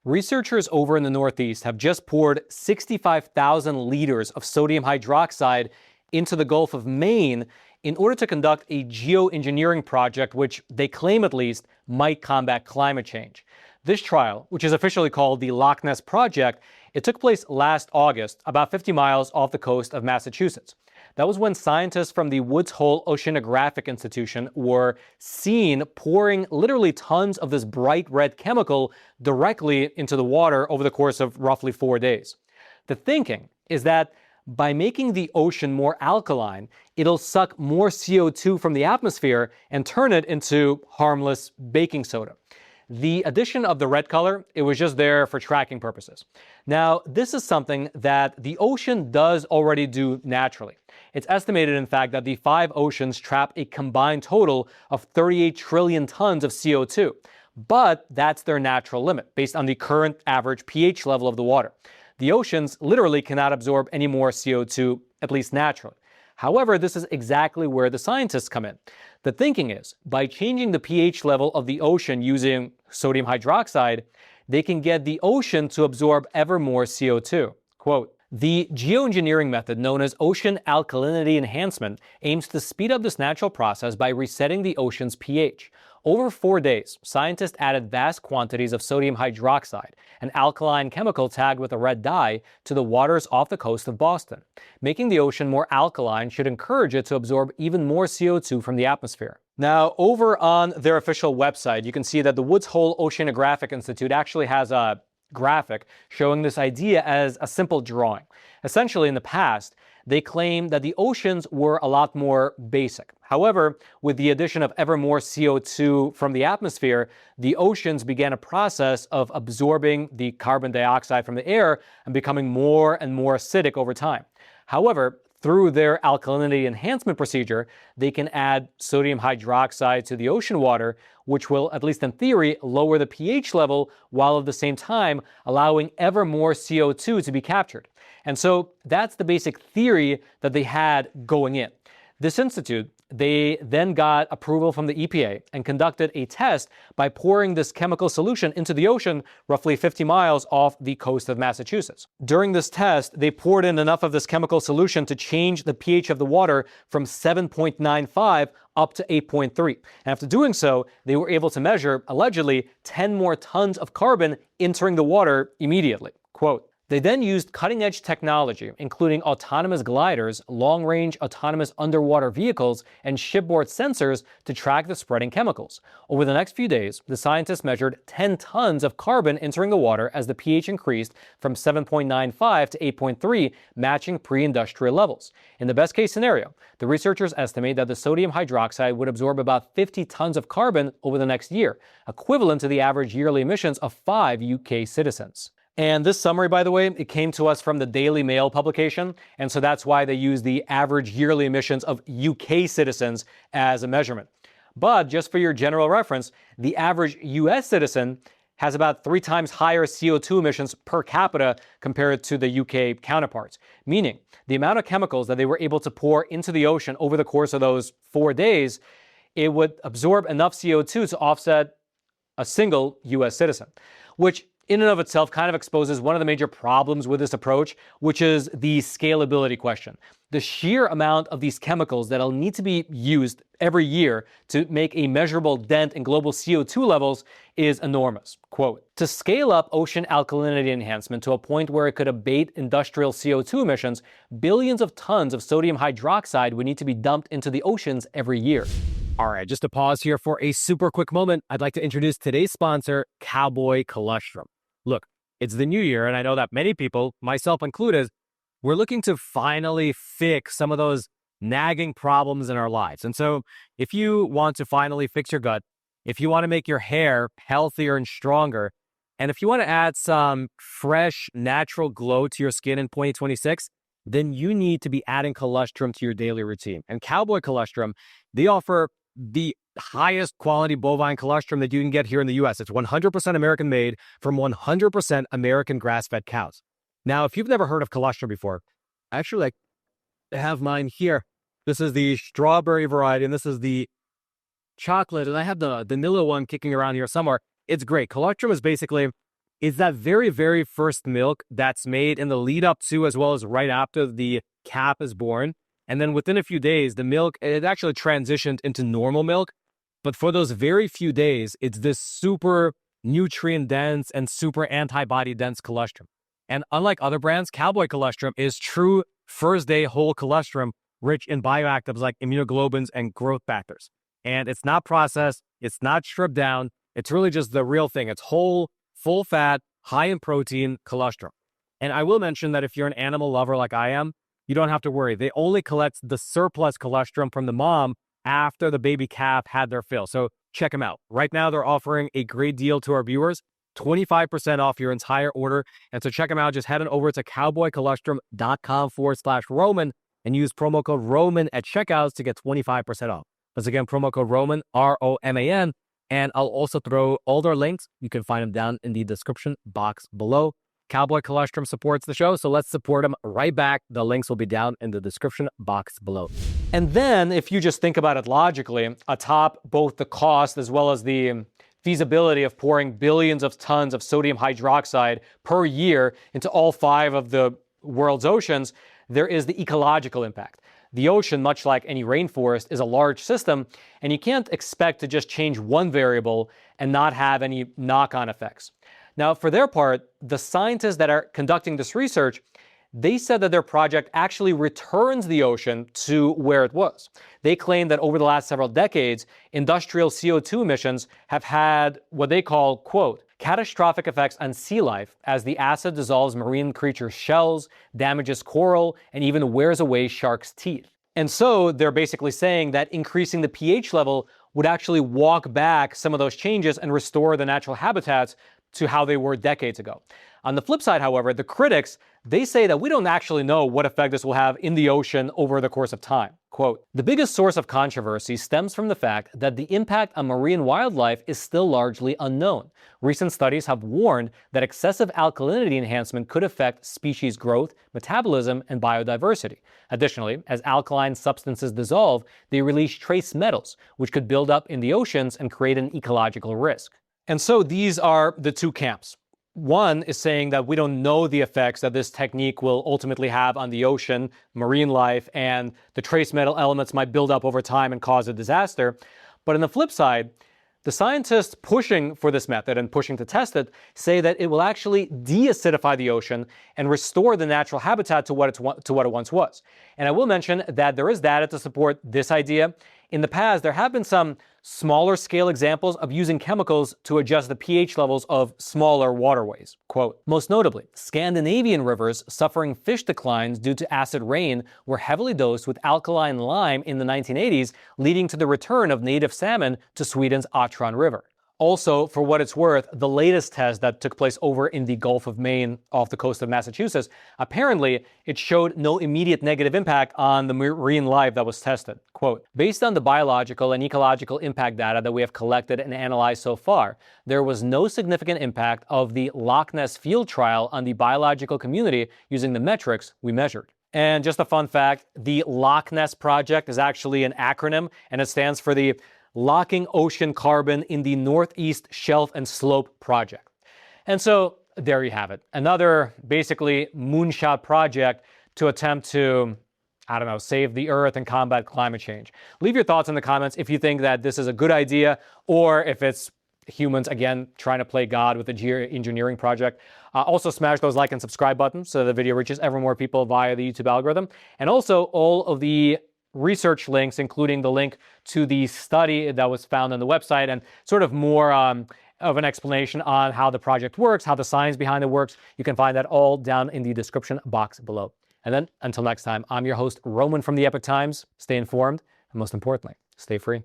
Researchers over in the Northeast have just poured 65,000 liters of sodium hydroxide into the Gulf of Maine in order to conduct a geoengineering project which they claim at least might combat climate change. This trial, which is officially called the LOC-NESS project, it took place last August, about 50 miles off the coast of Massachusetts. That was when scientists from the Woods Hole Oceanographic Institution were seen pouring literally tons of this bright red chemical directly into the water over the course of roughly 4 days. The thinking is that by making the ocean more alkaline, it'll suck more CO2 from the atmosphere and turn it into harmless baking soda. The addition of the red color, it was just there for tracking purposes. Now, this is something that the ocean does already do naturally. It's estimated, in fact, that the 5 oceans trap a combined total of 38 trillion tons of CO2. But that's their natural limit, based on the current average pH level of the water. The oceans literally cannot absorb any more CO2, at least naturally. However, this is exactly where the scientists come in. The thinking is, by changing the pH level of the ocean using sodium hydroxide, they can get the ocean to absorb ever more CO2. Quote, "The geoengineering method known as ocean alkalinity enhancement aims to speed up this natural process by resetting the ocean's pH. Over 4 days, scientists added vast quantities of sodium hydroxide, an alkaline chemical tagged with a red dye, to the waters off the coast of Boston. Making the ocean more alkaline should encourage it to absorb even more CO2 from the atmosphere." Now, over on their official website, you can see that the Woods Hole Oceanographic Institute actually has a graphic showing this idea as a simple drawing. Essentially, in the past, they claim that the oceans were a lot more basic. However, with the addition of ever more CO2 from the atmosphere, the oceans began a process of absorbing the carbon dioxide from the air and becoming more and more acidic over time. However, through their alkalinity enhancement procedure, they can add sodium hydroxide to the ocean water, which will, at least in theory, lower the pH level while at the same time allowing ever more CO2 to be captured. And so that's the basic theory that they had going in. This institute, they then got approval from the EPA and conducted a test by pouring this chemical solution into the ocean roughly 50 miles off the coast of Massachusetts. During this test, they poured in enough of this chemical solution to change the pH of the water from 7.95 up to 8.3. And after doing so, they were able to measure, allegedly, 10 more tons of carbon entering the water immediately. Quote, "They then used cutting-edge technology, including autonomous gliders, long-range autonomous underwater vehicles, and shipboard sensors to track the spreading chemicals. Over the next few days, the scientists measured 10 tons of carbon entering the water as the pH increased from 7.95 to 8.3, matching pre-industrial levels. In the best-case scenario, the researchers estimate that the sodium hydroxide would absorb about 50 tons of carbon over the next year, equivalent to the average yearly emissions of 5 UK citizens." And this summary, by the way, it came to us from the Daily Mail publication, and so that's why they use the average yearly emissions of UK citizens as a measurement. But just for your general reference, the average US citizen has about 3 times higher CO2 emissions per capita compared to the UK counterparts, meaning the amount of chemicals that they were able to pour into the ocean over the course of those 4 days, it would absorb enough CO2 to offset a single US citizen, which in and of itself kind of exposes one of the major problems with this approach, which is the scalability question. The sheer amount of these chemicals that'll need to be used every year to make a measurable dent in global CO2 levels is enormous. Quote, "To scale up ocean alkalinity enhancement to a point where it could abate industrial CO2 emissions, billions of tons of sodium hydroxide would need to be dumped into the oceans every year." All right, just to pause here for a super quick moment, I'd like to introduce today's sponsor, Cowboy Colostrum. Look, it's the new year, and I know that many people, myself included, we're looking to finally fix some of those nagging problems in our lives. And so if you want to finally fix your gut, if you want to make your hair healthier and stronger, and if you want to add some fresh, natural glow to your skin in 2026, then you need to be adding colostrum to your daily routine. And Cowboy Colostrum, they offer the highest quality bovine colostrum that you can get here in the US. It's 100% American made from 100% American grass-fed cows. Now, if you've never heard of colostrum before, actually, I have mine here. This is the strawberry variety, and this is the chocolate, and I have the vanilla one kicking around here somewhere. It's great. Colostrum is basically is that very, very first milk that's made in the lead up to, as well as right after the calf is born. And then within a few days, the milk, it actually transitioned into normal milk. But for those very few days, it's this super nutrient dense and super antibody dense colostrum. And unlike other brands, Cowboy colostrum is true first day whole colostrum rich in bioactives like immunoglobulins and growth factors. And it's not processed, it's not stripped down, it's really just the real thing. It's whole, full fat, high in protein colostrum. And I will mention that if you're an animal lover like I am, you don't have to worry. They only collect the surplus colostrum from the mom after the baby calf had their fill. So check them out. Right now, they're offering a great deal to our viewers, 25% off your entire order. And so check them out. Just head on over to cowboycolostrum.com/Roman and use promo code Roman at checkouts to get 25% off. That's again, promo code Roman, ROMAN. And I'll also throw all their links. You can find them down in the description box below. Cowboy Colostrum supports the show, so let's support them right back. The links will be down in the description box below. And then, if you just think about it logically, atop both the cost as well as the feasibility of pouring billions of tons of sodium hydroxide per year into all 5 of the world's oceans, there is the ecological impact. The ocean, much like any rainforest, is a large system, and you can't expect to just change one variable and not have any knock-on effects. Now, for their part, the scientists that are conducting this research, they said that their project actually returns the ocean to where it was. They claim that over the last several decades, industrial CO2 emissions have had what they call, quote, catastrophic effects on sea life as the acid dissolves marine creatures' shells, damages coral, and even wears away sharks' teeth. And so they're basically saying that increasing the pH level would actually walk back some of those changes and restore the natural habitats to how they were decades ago. On the flip side, however, the critics, they say that we don't actually know what effect this will have in the ocean over the course of time. Quote, the biggest source of controversy stems from the fact that the impact on marine wildlife is still largely unknown. Recent studies have warned that excessive alkalinity enhancement could affect species growth, metabolism, and biodiversity. Additionally, as alkaline substances dissolve, they release trace metals, which could build up in the oceans and create an ecological risk. And so these are the two camps. One is saying that we don't know the effects that this technique will ultimately have on the ocean, marine life, and the trace metal elements might build up over time and cause a disaster. But on the flip side, the scientists pushing for this method and pushing to test it say that it will actually de-acidify the ocean and restore the natural habitat to what it once was. And I will mention that there is data to support this idea. In the past, there have been some smaller scale examples of using chemicals to adjust the pH levels of smaller waterways. Quote, most notably, Scandinavian rivers suffering fish declines due to acid rain were heavily dosed with alkaline lime in the 1980s, leading to the return of native salmon to Sweden's Atran River. Also, for what it's worth, the latest test that took place over in the Gulf of Maine off the coast of Massachusetts, apparently it showed no immediate negative impact on the marine life that was tested. Quote, based on the biological and ecological impact data that we have collected and analyzed so far, there was no significant impact of the LOC-NESS field trial on the biological community using the metrics we measured. And just a fun fact, the LOC-NESS project is actually an acronym, and it stands for the Locking Ocean Carbon in the Northeast Shelf and Slope Project. And so there you have it. Another basically moonshot project to attempt to, I don't know, save the Earth and combat climate change. Leave your thoughts in the comments if you think that this is a good idea or if it's humans, again, trying to play God with the geoengineering project. Also smash those like and subscribe buttons so the video reaches ever more people via the YouTube algorithm. And also all of the research links, including the link to the study that was found on the website and sort of more of an explanation on how the project works, how the science behind it works. You can find that all down in the description box below. And then until next time, I'm your host, Roman from the Epoch Times. Stay informed, and most importantly, stay free.